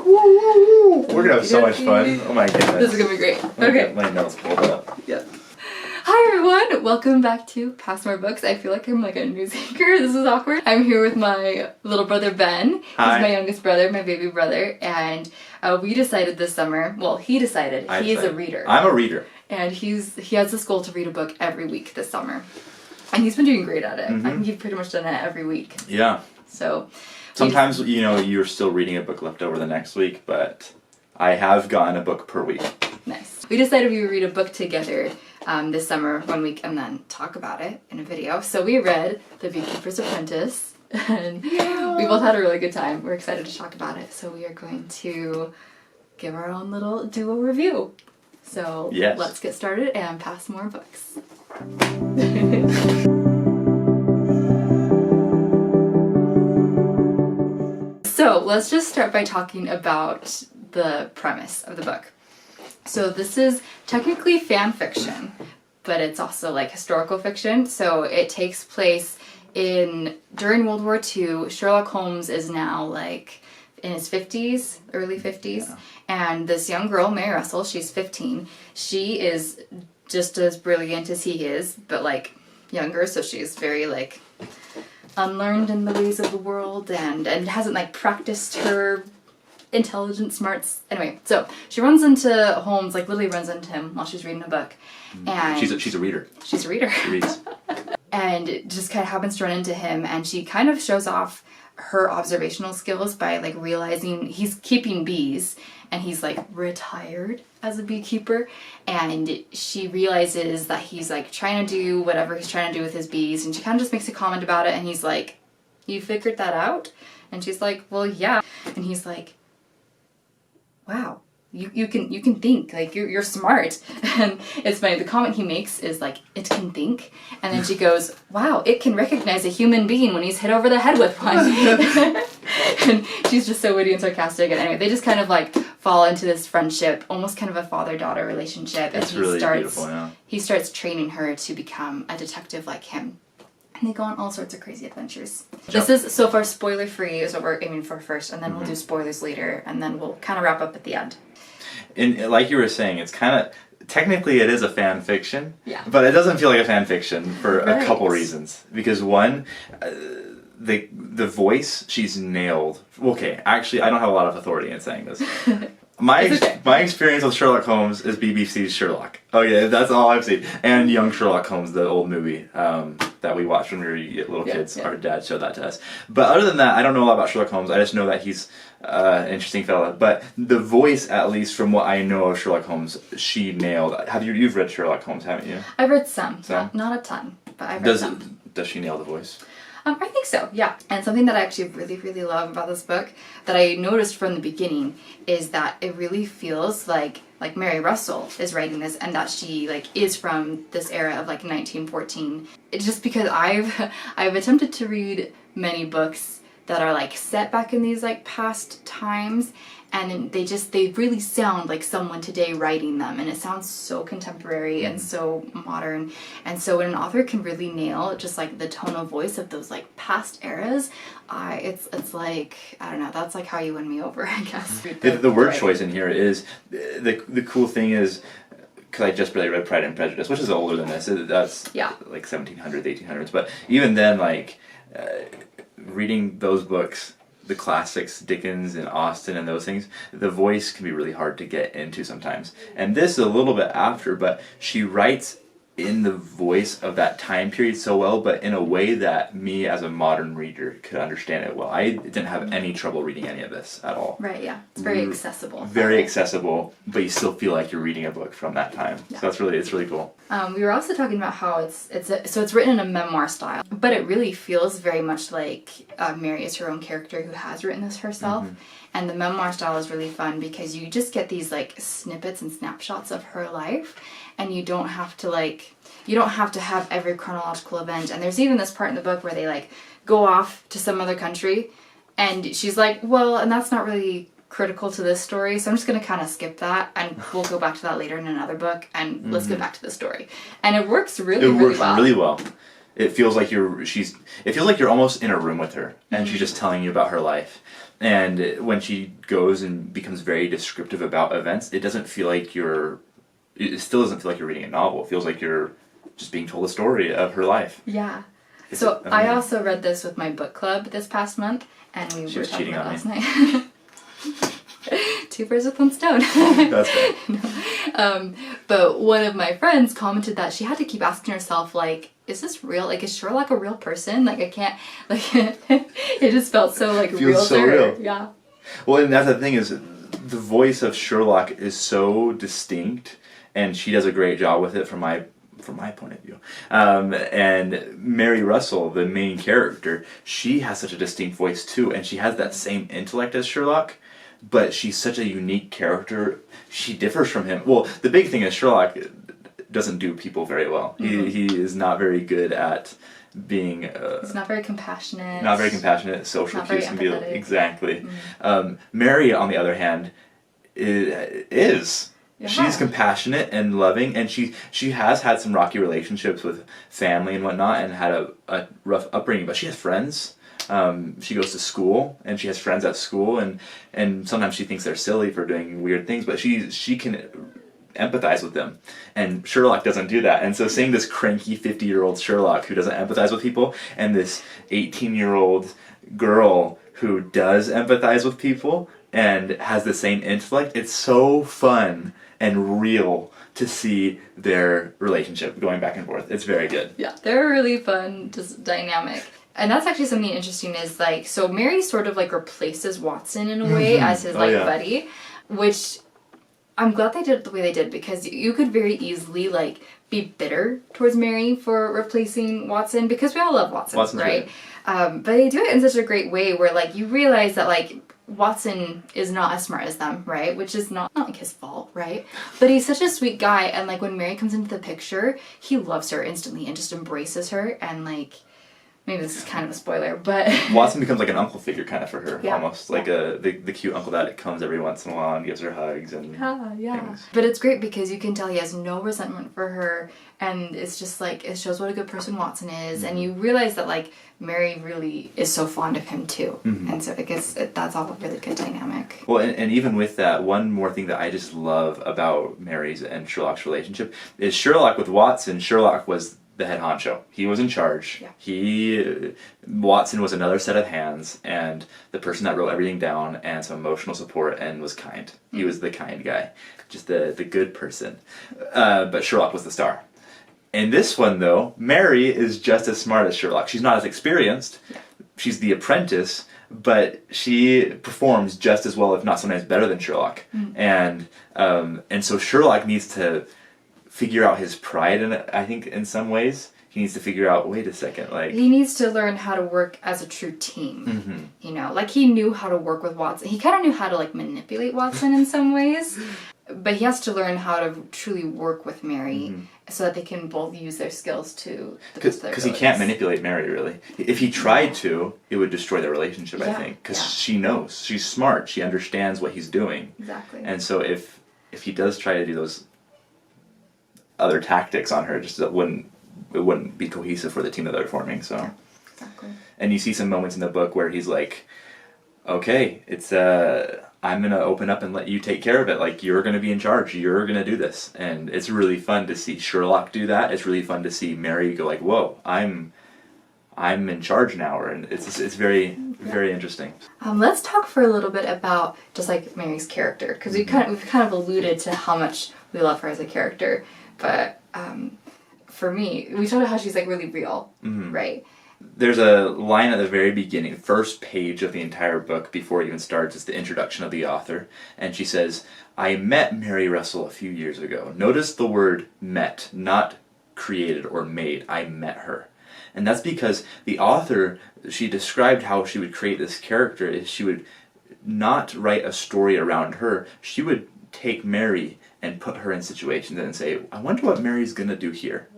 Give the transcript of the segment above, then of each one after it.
woo. We're gonna have so much fun. Oh my goodness. This is gonna be great. Okay. My nose pulled up. Yeah. Hi everyone! Welcome back to Pass More Books. I feel like I'm like a news anchor. This is awkward. I'm here with my little brother Ben. Hi. He's my youngest brother, my baby brother, and we decided this summer, well, he decided, he's a reader. I'm a reader. And he has this goal to read a book every week this summer. And he's been doing great at it. I think he's pretty much done it every week. Yeah. So sometimes, you know, you're still reading a book left over the next week, but I have gotten a book per week. Nice. We decided we would read a book together this summer, 1 week, and then talk about it in a video. So we read The Beekeeper's Apprentice, and we both had a really good time. We're excited to talk about it. So we are going to give our own little duo review. So let's get started and pass more books. So let's just start by talking about the premise of the book. So this is technically fan fiction, but it's also like historical fiction. So it takes place during World War II. Sherlock Holmes is now like in his 50s, early 50s. Yeah. And this young girl, Mary Russell, she's 15. She is just as brilliant as he is, but like younger. So she's very like unlearned in the ways of the world and hasn't like practiced her intelligent smarts. Anyway, so she runs into Holmes, like literally runs into him while she's reading a book. And she's a reader. She's a reader. She reads. And it just kind of happens to run into him, and she kind of shows off her observational skills by like realizing he's keeping bees and he's like retired as a beekeeper, and she realizes that he's like trying to do whatever he's trying to do with his bees, and she kind of just makes a comment about it, and he's like, "You figured that out?" And she's like, "Well, yeah." And he's like, "Wow, you can think, like you're smart." And it's funny, the comment he makes is like, "It can think," and then she goes, "Wow, it can recognize a human being when he's hit over the head with one." And she's just so witty and sarcastic, and anyway, they just kind of like fall into this friendship, almost kind of a father-daughter relationship. It's really beautiful, yeah. He starts training her to become a detective like him. And they go on all sorts of crazy adventures. This is, so far, spoiler-free is what we're aiming for first, and then we'll do spoilers later, and then we'll kind of wrap up at the end. And like you were saying, it's kind of, technically it is a fan fiction, but it doesn't feel like a fan fiction for a couple reasons. Because one, the voice, she's nailed. Okay, actually, I don't have a lot of authority in saying this. My experience with Sherlock Holmes is BBC's Sherlock. Oh yeah, that's all I've seen. And Young Sherlock Holmes, the old movie that we watched when we were little kids. Our dad showed that to us. But other than that, I don't know a lot about Sherlock Holmes. I just know that he's an interesting fella. But the voice, at least from what I know of Sherlock Holmes, she nailed. You've read Sherlock Holmes, haven't you? I've read some. Not a ton, but I've read some. Does she nail the voice? I think so, yeah. And something that I actually really, really love about this book that I noticed from the beginning is that it really feels like Mary Russell is writing this, and that she like is from this era of like 1914. It's just because I've attempted to read many books that are like set back in these like past times, and they really sound like someone today writing them, and it sounds so contemporary and so modern. And so when an author can really nail just like the tone of voice of those like past eras, it's like, I don't know, that's like how you win me over, I guess. The word choice in here is the cool thing is, because I just really read Pride and Prejudice, which is older than this. That's like 1700s, 1800s. But even then, like reading those books, the classics, Dickens and Austen and those things, the voice can be really hard to get into sometimes. And this is a little bit after, but she writes in the voice of that time period so well, but in a way that me as a modern reader could understand it well. I didn't have any trouble reading any of this at all. Right, yeah. It's very accessible. Very accessible, but you still feel like you're reading a book from that time. Yeah. So it's really cool. We were also talking about how it's written in a memoir style, but it really feels very much like Mary is her own character who has written this herself. And the memoir style is really fun because you just get these like snippets and snapshots of her life, and you don't have to have every chronological event. And there's even this part in the book where they like go off to some other country, and she's like, well, and that's not really critical to this story, so I'm just going to kind of skip that, and we'll go back to that later in another book, and let's get back to the story. And it works really well. It feels like you're almost in a room with her, and she's just telling you about her life. And when she goes and becomes very descriptive about events, it still doesn't feel like you're reading a novel. It feels like you're just being told a story of her life. Yeah. So I also read this with my book club this past month, and we were talking about it last night. 2 birds with 1 stone. That's right. No. But one of my friends commented that she had to keep asking herself, like, is this real? Like, is Sherlock a real person? Like, I can't, like, it just felt so, like, real so to her. real. Yeah. Well, and that's the thing is, the voice of Sherlock is so distinct, and she does a great job with it from my point of view. And Mary Russell, the main character, she has such a distinct voice too, and she has that same intellect as Sherlock, but she's such a unique character. She differs from him. Well, the big thing is Sherlock doesn't do people very well. Mm-hmm. He is not very good at being... he's not very compassionate. Not very compassionate. Social cues can be... Exactly. Mm-hmm. Mary, on the other hand, is... Yeah. She's compassionate and loving, and she has had some rocky relationships with family and whatnot, and had a rough upbringing, but she has friends. She goes to school, and she has friends at school, and sometimes she thinks they're silly for doing weird things, but she can empathize with them. And Sherlock doesn't do that. And so seeing this cranky 50-year-old Sherlock who doesn't empathize with people, and this 18-year-old girl who does empathize with people and has the same intellect, it's so fun and real to see their relationship going back and forth. It's very good. Yeah, they're really fun, just dynamic. And that's actually something interesting is, like, so Mary sort of, like, replaces Watson in a way as his, buddy, which I'm glad they did it the way they did, because you could very easily, like, be bitter towards Mary for replacing Watson, because we all love Watson, right? But they do it in such a great way where, like, you realize that, like, Watson is not as smart as them, right? Which is not like his fault, right? But he's such a sweet guy, and, like, when Mary comes into the picture, he loves her instantly and just embraces her, and, like, maybe this is kind of a spoiler, but... Watson becomes like an uncle figure kind of for her, almost. Like the cute uncle that comes every once in a while and gives her hugs and things. But it's great because you can tell he has no resentment for her, and it's just like, it shows what a good person Watson is, and you realize that, like, Mary really is so fond of him too. And so I guess that's all a really good dynamic. Well, and even with that, one more thing that I just love about Mary's and Sherlock's relationship is Sherlock with Watson. Sherlock was the head honcho. He was in charge. Yeah. Watson was another set of hands, and the person that wrote everything down, and some emotional support, and was kind. He was the kind guy, just the good person. But Sherlock was the star. In this one, though, Mary is just as smart as Sherlock. She's not as experienced. Yeah. She's the apprentice, but she performs just as well, if not sometimes better than Sherlock. And so Sherlock needs to figure out his pride in it, I think, in some ways. He needs to figure out, wait a second, like... He needs to learn how to work as a true team, you know? Like, he knew how to work with Watson. He kind of knew how to, like, manipulate Watson in some ways, but he has to learn how to truly work with Mary so that they can both use their skills to... Because he can't manipulate Mary, really. If he tried to, it would destroy their relationship, I think. Because she knows. She's smart. She understands what he's doing. Exactly. And so if he does try to do those other tactics on her, just it wouldn't be cohesive for the team that they're forming. So yeah, exactly. And you see some moments in the book where he's like, okay, it's I'm gonna open up and let you take care of it. Like, you're gonna be in charge. You're gonna do this. And it's really fun to see Sherlock do that. It's really fun to see Mary go like, whoa, I'm in charge now. And it's very, very interesting. Let's talk for a little bit about just, like, Mary's character, because we've kind of alluded to how much we love her as a character. But for me, we talked about how she's, like, really real, right? There's a line at the very beginning, first page of the entire book, before it even starts. It's the introduction of the author. And she says, I met Mary Russell a few years ago. Notice the word met, not created or made. I met her. And that's because the author, she described how she would create this character is she would not write a story around her. She would take Mary and put her in situations and say, I wonder what Mary's going to do here.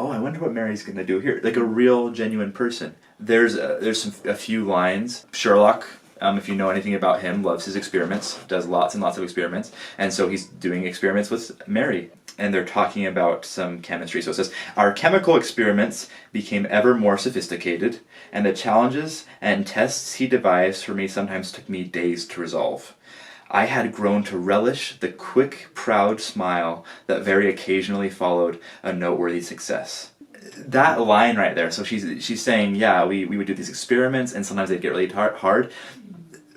Oh, I wonder what Mary's going to do here. Like a real, genuine person. There's a few lines. Sherlock, if you know anything about him, loves his experiments, does lots and lots of experiments. And so he's doing experiments with Mary. and they're talking about some chemistry. So it says, our chemical experiments became ever more sophisticated, and the challenges and tests he devised for me sometimes took me days to resolve. I had grown to relish the quick, proud smile that very occasionally followed a noteworthy success. That line right there, so she's saying, yeah, we would do these experiments, and sometimes they'd get really hard,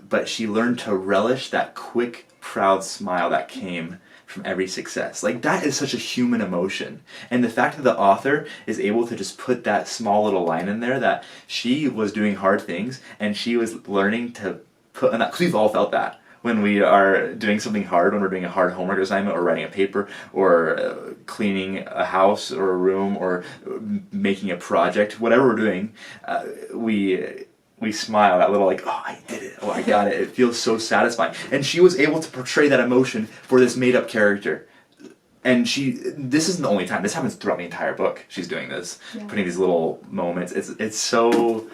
but she learned to relish that quick, proud smile that came from every success. Like, that is such a human emotion. And the fact that the author is able to just put that small little line in there that she was doing hard things, and she was learning to put in that, because we've all felt that. When we are doing something hard, when we're doing a hard homework assignment or writing a paper or cleaning a house or a room or making a project, whatever we're doing, we smile, that little like, oh, I did it, oh, I got it. It feels so satisfying. And she was able to portray that emotion for this made-up character. And this isn't the only time. This happens throughout the entire book. She's doing this, putting these little moments. It's so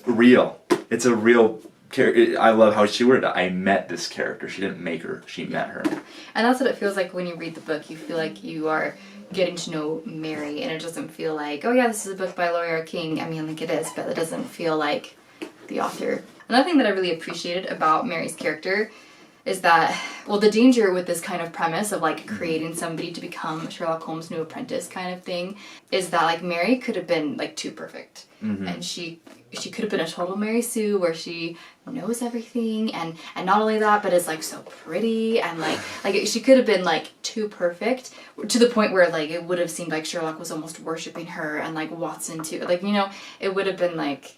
real. It's a real character. I love how she worded it. I met this character. She didn't make her. She met her. And that's what it feels like when you read the book. You feel like you are getting to know Mary, and it doesn't feel like, oh yeah, this is a book by Laurie R. King. I mean, like, it is, but it doesn't feel like the author. Another thing that I really appreciated about Mary's character is that, well, the danger with this kind of premise of like creating somebody to become Sherlock Holmes' new apprentice kind of thing is that like Mary could have been like too perfect. And she could have been a total Mary Sue where she knows everything and not only that, but is like so pretty and like she could have been like too perfect to the point where like it would have seemed like Sherlock was almost worshiping her and like Watson too. Like, you know, it would have been like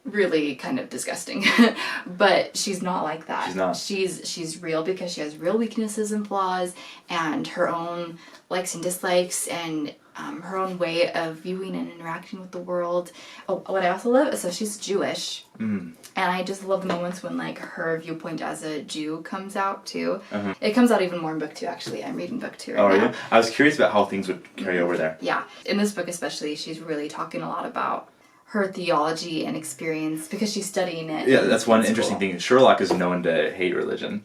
really kind of disgusting. But she's not like that. She's not. She's real because she has real weaknesses and flaws and her own likes and dislikes and her own way of viewing and interacting with the world. Oh, what I also love is, so she's Jewish. And I just love the moments when like her viewpoint as a Jew comes out too. It comes out even more in book 2 actually. I'm reading book 2 right now. I was curious about how things would carry over there. Yeah. In this book especially, she's really talking a lot about her theology and experience because she's studying it. Yeah, that's one interesting thing. Sherlock is known to hate religion.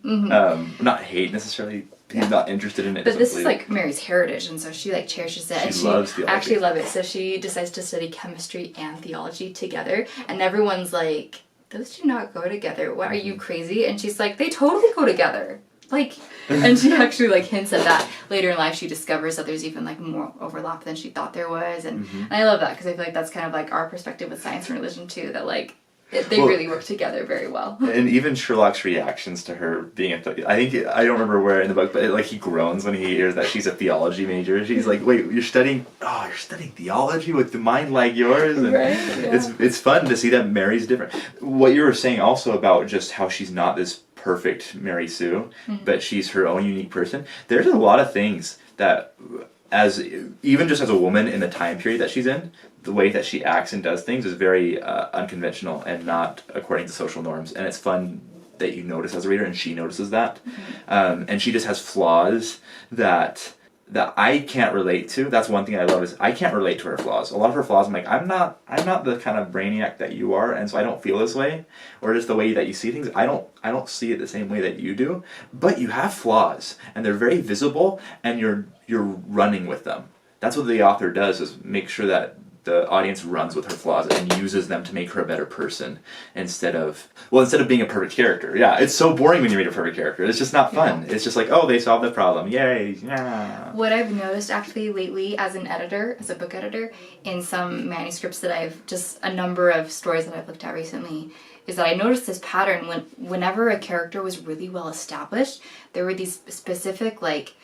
Not hate necessarily. He's not interested in it. But this is like Mary's heritage, and so she like cherishes it. She loves theology. I actually love it. So she decides to study chemistry and theology together, and everyone's like, "Those do not go together. What, are you crazy?" And she's like, "They totally go together." Like, and she actually like hints at that later in life. She discovers that there's even like more overlap than she thought there was, and I love that because I feel like that's kind of like our perspective with science and religion too. That like they really work together very well. And even Sherlock's reactions to her being I don't remember where in the book, but like he groans when he hears that she's a theology major. She's like, "Wait, you're studying theology with a mind like yours?" And it's fun to see that Mary's different. What you were saying also about just how she's not this perfect Mary Sue, but she's her own unique person. There's a lot of things that, even just as a woman in the time period that she's in, the way that she acts and does things is very unconventional and not according to social norms. And it's fun that you notice as a reader, and she notices that. And she just has flaws that I can't relate to. That's one thing I love is I can't relate to her flaws. A lot of her flaws, I'm like, I'm not the kind of brainiac that you are, and so I don't feel this way, or just the way that you see things. I don't see it the same way that you do. But you have flaws, and they're very visible, and you're running with them. That's what the author does, is make sure that the audience runs with her flaws and uses them to make her a better person instead of being a perfect character. Yeah, it's so boring when you read a perfect character. It's just not fun. It's just like, oh, they solved the problem. Yay. Yeah. What I've noticed actually lately as a book editor, in some manuscripts that a number of stories that I've looked at recently, is that I noticed this pattern whenever a character was really well established, there were these specific like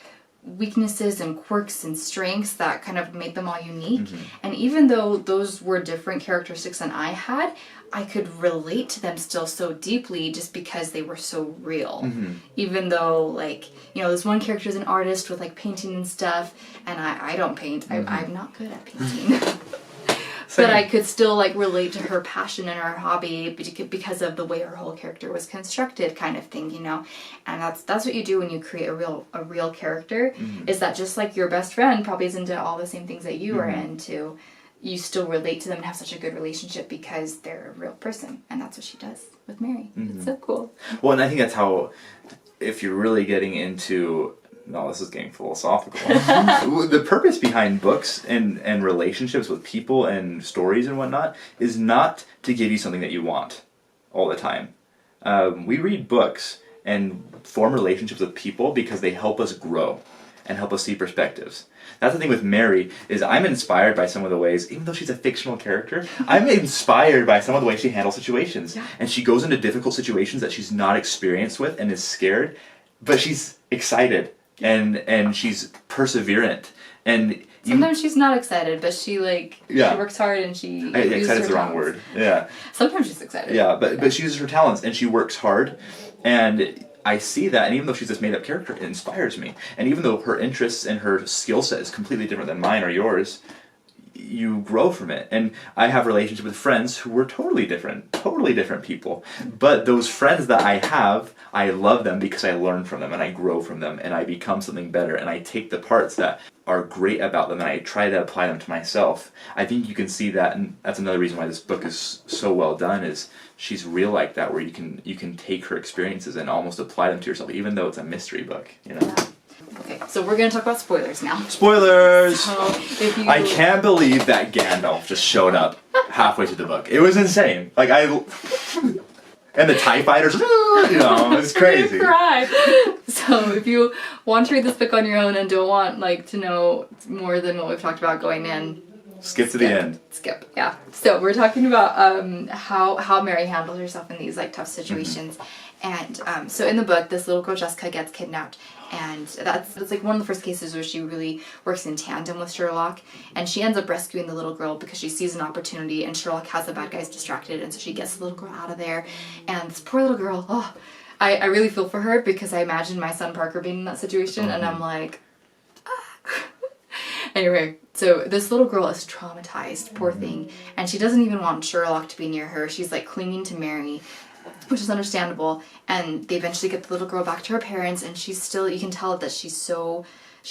weaknesses and quirks and strengths that kind of made them all unique. And even though those were different characteristics than I had, I could relate to them still so deeply just because they were so real. Even though, like, you know, this one character is an artist with like painting and stuff, and I don't paint. I'm not good at painting. But I could still like relate to her passion and her hobby because of the way her whole character was constructed, kind of thing, you know. And that's what you do when you create a real character. Is that just like your best friend probably is into all the same things that you are into, you still relate to them and have such a good relationship because they're a real person. And that's what she does with Mary. It's so cool. Well, and I think that's how, if you're really getting into No, this is getting philosophical. The purpose behind books and relationships with people and stories and whatnot is not to give you something that you want all the time. We read books and form relationships with people because they help us grow and help us see perspectives. That's the thing with Mary, is I'm inspired by some of the ways, even though she's a fictional character, I'm inspired by some of the ways she handles situations. Yeah. And she goes into difficult situations that she's not experienced with and is scared, but she's excited and she's perseverant. And sometimes she's not excited, but she she works hard and she uses excited is her the wrong talents. word. Yeah. Sometimes she's excited. Yeah, but she uses her talents and she works hard, and I see that, and even though she's this made-up character, it inspires me. And even though her interests and her skill set is completely different than mine or yours, you grow from it. And I have relationships with friends who were totally different people. But those friends that I have, I love them because I learn from them and I grow from them and I become something better, and I take the parts that are great about them and I try to apply them to myself. I think you can see that, and that's another reason why this book is so well done, is she's real like that, where you can take her experiences and almost apply them to yourself, even though it's a mystery book, you know. Yeah. Okay, so we're going to talk about spoilers now. Spoilers! So if you... I can't believe that Gandalf just showed up halfway through the book. It was insane. And the TIE fighters, you know, it's crazy. Cry. So if you want to read this book on your own and don't want to know more than what we've talked about going in, skip to the end. Skip, yeah. So we're talking about how Mary handles herself in these tough situations. And so in the book, this little girl Jessica gets kidnapped, and that's one of the first cases where she really works in tandem with Sherlock, and she ends up rescuing the little girl because she sees an opportunity, and Sherlock has the bad guys distracted, and so she gets the little girl out of there. And this poor little girl, I really feel for her, because I imagine my son Parker being in that situation, and I'm like, Anyway, so this little girl is traumatized, poor thing, and she doesn't even want Sherlock to be near her. She's clinging to Mary, which is understandable, and they eventually get the little girl back to her parents, and she's still, you can tell that she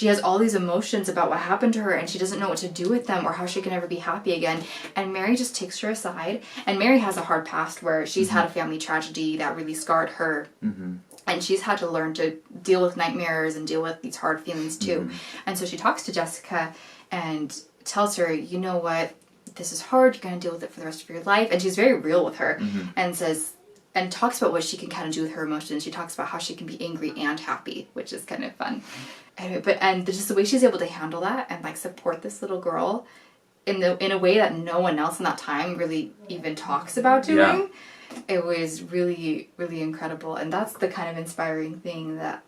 has all these emotions about what happened to her, and she doesn't know what to do with them or how she can ever be happy again. And Mary just takes her aside, and Mary has a hard past where she's had a family tragedy that really scarred her, and she's had to learn to deal with nightmares and deal with these hard feelings too. And so she talks to Jessica and tells her, you know what, this is hard, you're going to deal with it for the rest of your life. And she's very real with her, and says, and talks about what she can kind of do with her emotions. She talks about how she can be angry and happy, which is kind of fun. Anyway, and just the way she's able to handle that and support this little girl in a way that no one else in that time really even talks about doing. It was really, really incredible, and that's the kind of inspiring thing that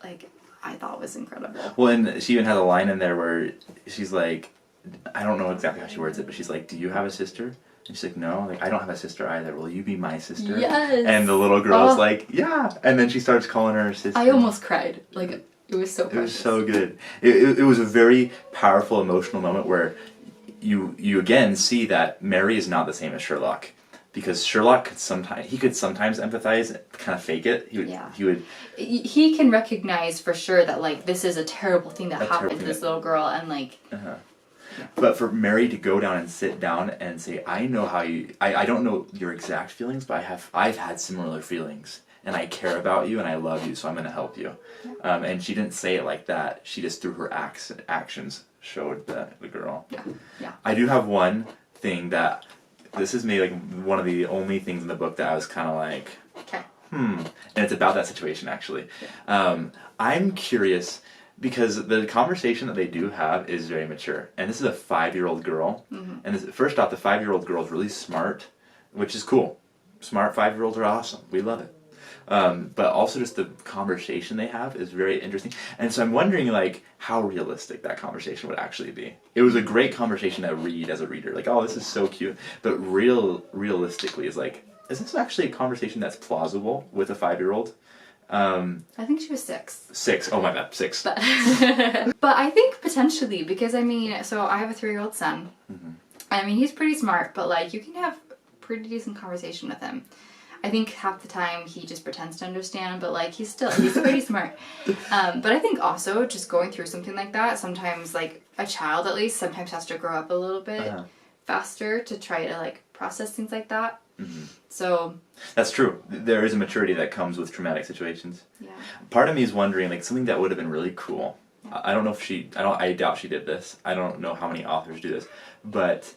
I thought was incredible. Well, and she even had a line in there where she's like, I don't know exactly how she words it, but she's like, "Do you have a sister?" And she's like, "No, I don't have a sister either. Will you be my sister?" Yes. And the little girl's like, "Yeah." And then she starts calling her sister. I almost cried. It was so precious. It was so good. It was a very powerful, emotional moment where you again see that Mary is not the same as Sherlock. Because Sherlock could sometimes empathize, kind of fake it. He can recognize for sure that this is a terrible thing that happened to this little girl, and But for Mary to go down and sit down and say, I know how you, I don't know your exact feelings, but I've had similar feelings, and I care about you and I love you, so I'm going to help you. And she didn't say it like that. She just through her actions showed the girl. Yeah. I do have one thing that. This is maybe one of the only things in the book that I was kind of like, and it's about that situation actually. I'm curious because the conversation that they do have is very mature, and this is a 5-year-old girl, and first off, the 5-year-old girl is really smart, which is cool. Smart 5-year-olds are awesome. We love it. But also just the conversation they have is very interesting. And so I'm wondering how realistic that conversation would actually be. It was a great conversation to read as a reader. Oh, this is so cute. But realistically is is this actually a conversation that's plausible with a 5-year-old? I think she was 6. 6. Oh my bad. 6. But I think potentially, because so I have a 3-year-old son. He's pretty smart, but you can have a pretty decent conversation with him. I think half the time he just pretends to understand, but he's pretty smart. But I think also just going through something like that, sometimes a child at least sometimes has to grow up a little bit faster to try to process things like that. So that's true. There is a maturity that comes with traumatic situations. Yeah. Part of me is wondering something that would have been really cool I don't know if I doubt she did this. I don't know how many authors do this, but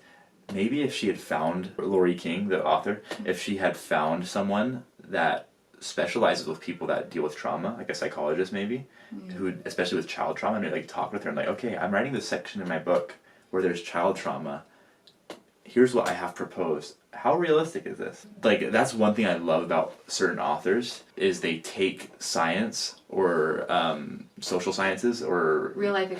maybe if she had found Laurie King, the author, if she had found someone that specializes with people that deal with trauma, like a psychologist maybe, who, especially with child trauma, and like talk with her and like, okay, I'm writing this section in my book where there's child trauma. Here's what I have proposed. How realistic is this? Like, that's one thing I love about certain authors is they take science or social sciences or real life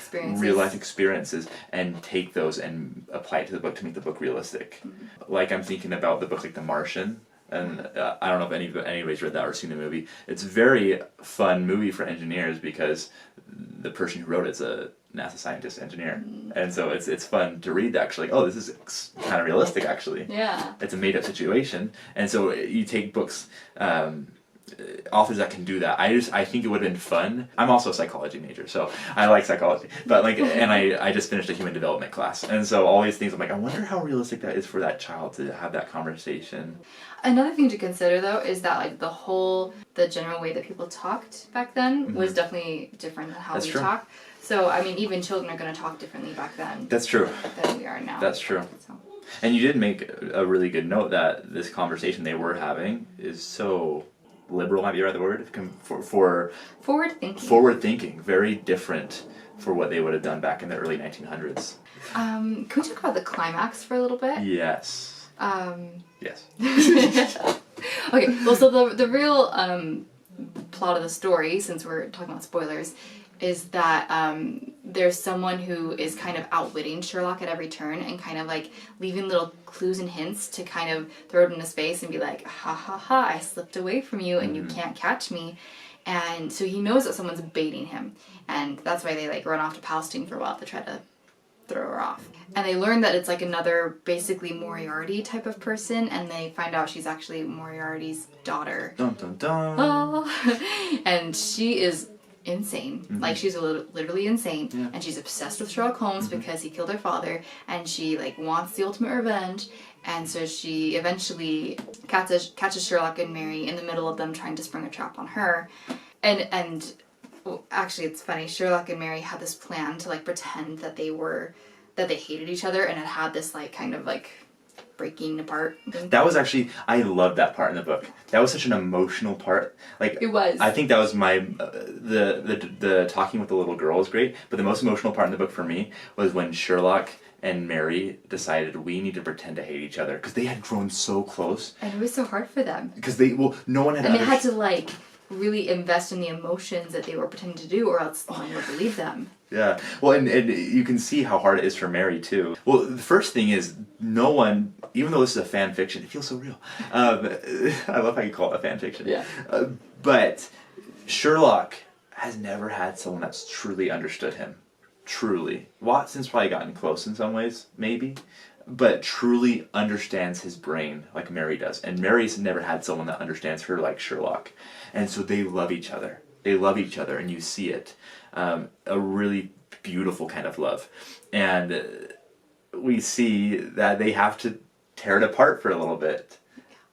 experiences and take those and apply it to the book to make the book realistic. Like, I'm thinking about the book like The Martian, and I don't know if anybody's read that or seen the movie. It's a very fun movie for engineers because the person who wrote it's a NASA scientist engineer, and so it's fun to read actually. Oh, this is kind of realistic actually. Yeah, it's a made up situation, and so you take books, authors that can do that. I think it would have been fun. I'm also a psychology major, so I like psychology, but like, and I just finished a human development class, and so all these things I'm like, I wonder how realistic that is for that child to have that conversation. Another thing to consider though is that like the general way that people talked back then was definitely different than how we talk. So I mean, even children are going to talk differently back then. That's true. Than we are now. That's true. So. And you did make a really good note that this conversation they were having is so liberal, might be the right word, for forward thinking, very different for what they would have done back in the early 1900s. Can we talk about the climax for a little bit? Yes. Yes. Okay, well, so the real plot of the story, since we're talking about spoilers, is that there's someone who is kind of outwitting Sherlock at every turn and kind of like leaving little clues and hints to kind of throw it in his face and be like, ha ha ha, I slipped away from you and you can't catch me. And so he knows that someone's baiting him, and that's why they like run off to Palestine for a while to try to throw her off. And they learn that it's like another basically Moriarty type of person, and they find out she's actually Moriarty's daughter. Dun dun dun. Oh. And she is insane. Like, she's literally insane. Yeah. And she's obsessed with Sherlock Holmes because he killed her father, and she like wants the ultimate revenge. And so she eventually catches Sherlock and Mary in the middle of them trying to spring a trap on her. And well, actually, it's funny. Sherlock and Mary had this plan to like pretend that they hated each other, and it had this like kind of like breaking apart thing. That was actually, I loved that part in the book. That was such an emotional part. Like, it was. I think that was my the talking with the little girl was great, but the most emotional part in the book for me was when Sherlock and Mary decided we need to pretend to hate each other because they had grown so close. And it was so hard for them. Because no one had. And they had to like really invest in the emotions that they were pretending to do, or else no one would believe them. Yeah. Well, and you can see how hard it is for Mary, too. Well, the first thing is, no one, even though this is a fan fiction, it feels so real. I love how you call it a fan fiction. Yeah. But Sherlock has never had someone that's truly understood him. Truly. Watson's probably gotten close in some ways, maybe. But truly understands his brain like Mary does. And Mary's never had someone that understands her like Sherlock. And so they love each other. They love each other, and you see it. A really beautiful kind of love. And we see that they have to tear it apart for a little bit.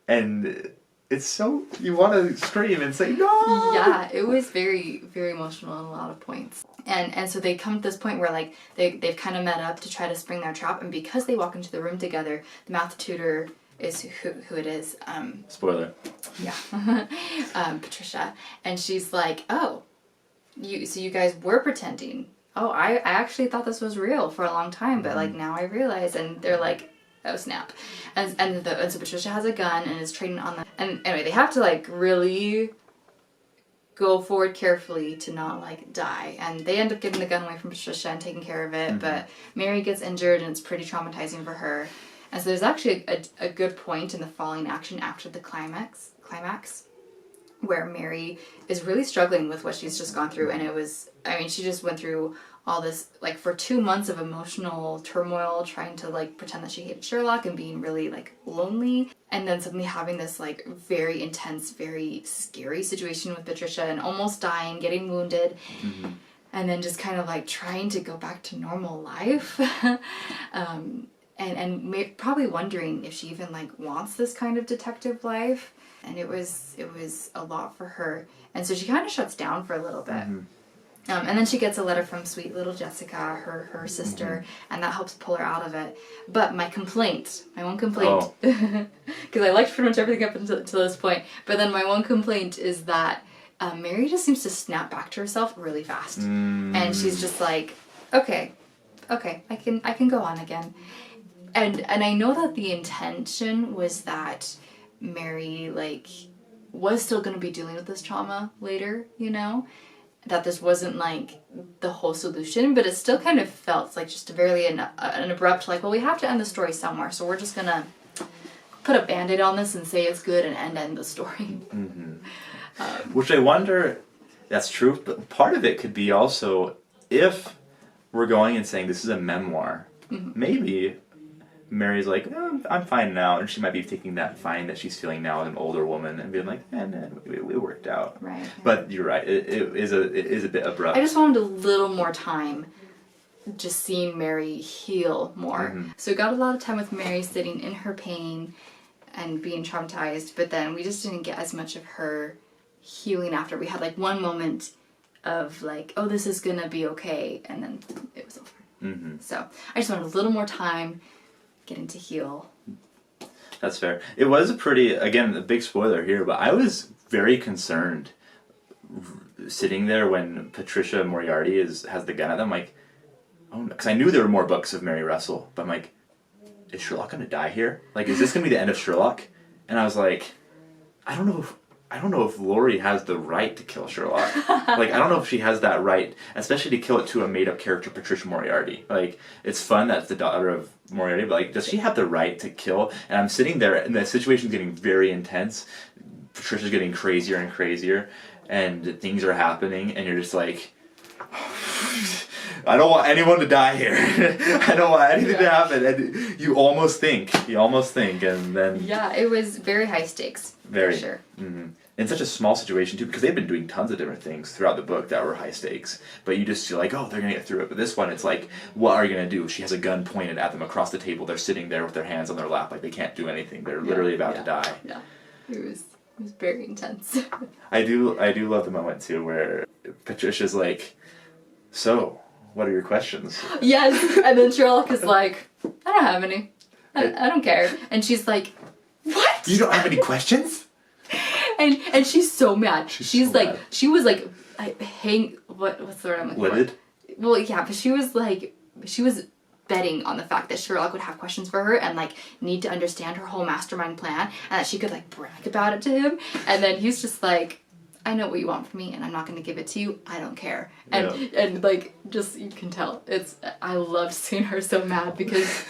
And it's so, you want to scream and say, no! Yeah, it was very, very emotional in a lot of points. And so they come to this point where like they've kind of met up to try to spring their trap, and because they walk into the room together, the math tutor is who it is. Spoiler. Yeah. Patricia. And she's like, oh, so you guys were pretending. Oh, I actually thought this was real for a long time, but like now I realize. And they're like, oh snap. And so Patricia has a gun and is training on them. And anyway, they have to like really go forward carefully to not like die. And they end up giving the gun away from Patricia and taking care of it. But Mary gets injured, and it's pretty traumatizing for her. And so there's actually a good point in the falling action after the climax where Mary is really struggling with what she's just gone through. And it was, I mean, she just went through all this, like, for 2 months of emotional turmoil, trying to, like, pretend that she hated Sherlock and being really, like, lonely. And then suddenly having this, like, very intense, very scary situation with Patricia and almost dying, getting wounded. And then just kind of, like, trying to go back to normal life. And probably wondering if she even, like, wants this kind of detective life. And it was a lot for her. And so she kind of shuts down for a little bit. And then she gets a letter from sweet little Jessica, her sister, and that helps pull her out of it. But my one complaint, because I liked pretty much everything up until this point, but then my one complaint is that Mary just seems to snap back to herself really fast. And she's just like, okay, I can go on again. And I know that the intention was that Mary, like, was still going to be dealing with this trauma later, you know? That this wasn't, like, the whole solution, but it still kind of felt like just a very an abrupt, like, well, we have to end the story somewhere, so we're just going to put a Band-Aid on this and say it's good and end the story. Which I wonder, that's true, but part of it could be also, if we're going and saying this is a memoir, maybe Mary's like, I'm fine now, and she might be taking that fine that she's feeling now as an older woman and being like, it worked out. Right. But you're right, it is a bit abrupt. I just wanted a little more time just seeing Mary heal more. So we got a lot of time with Mary sitting in her pain and being traumatized, but then we just didn't get as much of her healing after. We had like one moment of like, oh, this is gonna be okay, and then it was over. So I just wanted a little more time getting to heal. That's fair. It was again, a big spoiler here, but I was very concerned sitting there when Patricia Moriarty has the gun at them, like, oh no, because I knew there were more books of Mary Russell, but I'm like, is Sherlock gonna die here? Like, is this gonna be the end of Sherlock? And I was like, I don't know if Laurie has the right to kill Sherlock. Like, I don't know if she has that right, especially to kill it to a made-up character, Patricia Moriarty. Like, it's fun that's the daughter of Moriarty, but like, does she have the right to kill? And I'm sitting there, and the situation's getting very intense. Patricia's getting crazier and crazier, and things are happening, and you're just like, I don't want anyone to die here. I don't want anything to happen. And you almost think, and then... Yeah, it was very high stakes. Very. For sure. In such a small situation, too, because they've been doing tons of different things throughout the book that were high stakes. But you just feel like, oh, they're going to get through it. But this one, it's like, what are you going to do? She has a gun pointed at them across the table. They're sitting there with their hands on their lap like they can't do anything. They're literally about to die. Yeah, it was very intense. I do love the moment, too, where Patricia's like, so... what are your questions? Yes, and then Sherlock is like, I don't have any. I don't care. And she's like, what? You don't have any questions? And she's so mad. She's so like, mad. she was like, what's the word I'm looking for? Livid? Well, yeah, but she was betting on the fact that Sherlock would have questions for her and like need to understand her whole mastermind plan and that she could like brag about it to him. And then he's just like, I know what you want from me, and I'm not going to give it to you. I don't care. And like, just, you can tell. I loved seeing her so mad because...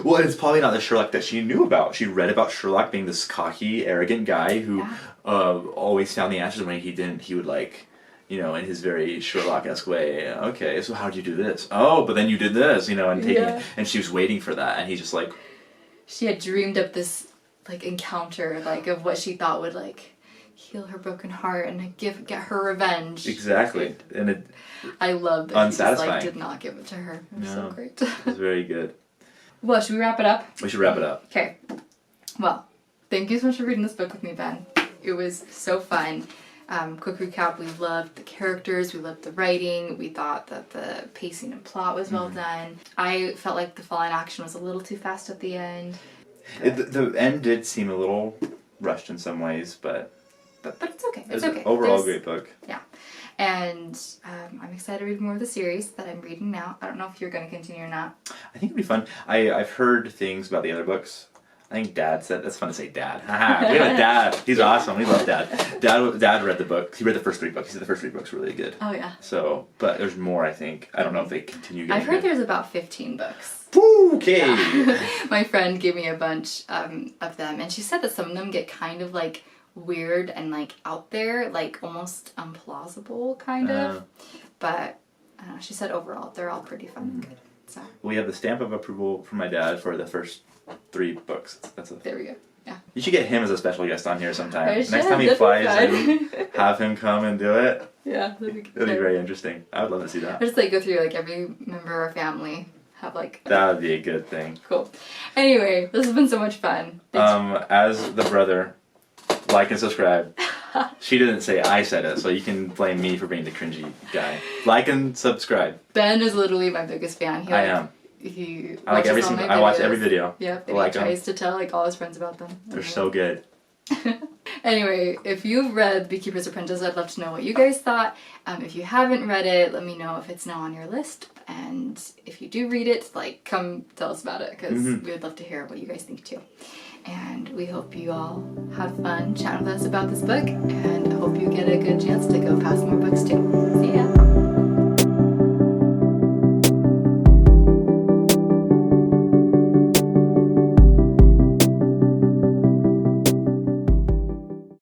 Well, it's probably not the Sherlock that she knew about. She read about Sherlock being this cocky, arrogant guy who always found the answers, and when he didn't, he would like, you know, in his very Sherlock-esque way, okay, so how'd you do this? Oh, but then you did this, you know, and taking it. And she was waiting for that, and he's just like... She had dreamed up this, like, encounter, like, of what she thought would, like... heal her broken heart and get her revenge. Exactly. And I love that he just like did not give it to her. It was so great. It was very good. Well, should we wrap it up? We should wrap it up. Okay. Well, thank you so much for reading this book with me, Ben. It was so fun. Quick recap, we loved the characters, we loved the writing, we thought that the pacing and plot was well done. I felt like the fall in action was a little too fast at the end. The end did seem a little rushed in some ways, but it's okay. It's okay. Overall, great book. Yeah. And I'm excited to read more of the series that I'm reading now. I don't know if you're going to continue or not. I think it'd be fun. I've heard things about the other books. I think Dad said, that's fun to say Dad. Haha, we have a Dad. He's awesome. We love Dad. Dad read the book. He read the first 3 books. He said the first 3 books were really good. Oh, yeah. So, but there's more, I think. I don't know if they continue getting I've heard there's about 15 books. Okay. Yeah. My friend gave me a bunch of them, and she said that some of them get kind of like weird and like out there, like almost implausible kind of. But I don't know, she said overall they're all pretty fun and good. So we have the stamp of approval from my dad for the first 3 books. There we go. Yeah. You should get him as a special guest on here sometime. I Next should, time he flies in, have him come and do it. Yeah, that'd be good. That'd be very interesting. I would love to see that. I just like go through like every member of our family. Have like that would be a good thing. Cool. Anyway, this has been so much fun. As the brother, like and subscribe. She didn't say I said it, so you can blame me for being the cringy guy. Like and subscribe. Ben is literally my biggest fan. I am. He I like every watches all single. my I watch videos. every video. Yep, I and like he 'em. tries to tell like all his friends about them. They're so good. Anyway, if you've read Beekeeper's Apprentice, I'd love to know what you guys thought. If you haven't read it, let me know if it's now on your list. And if you do read it, like, come tell us about it, because we would love to hear what you guys think too. And we hope you all have fun chatting with us about this book, and I hope you get a good chance to go past more books too.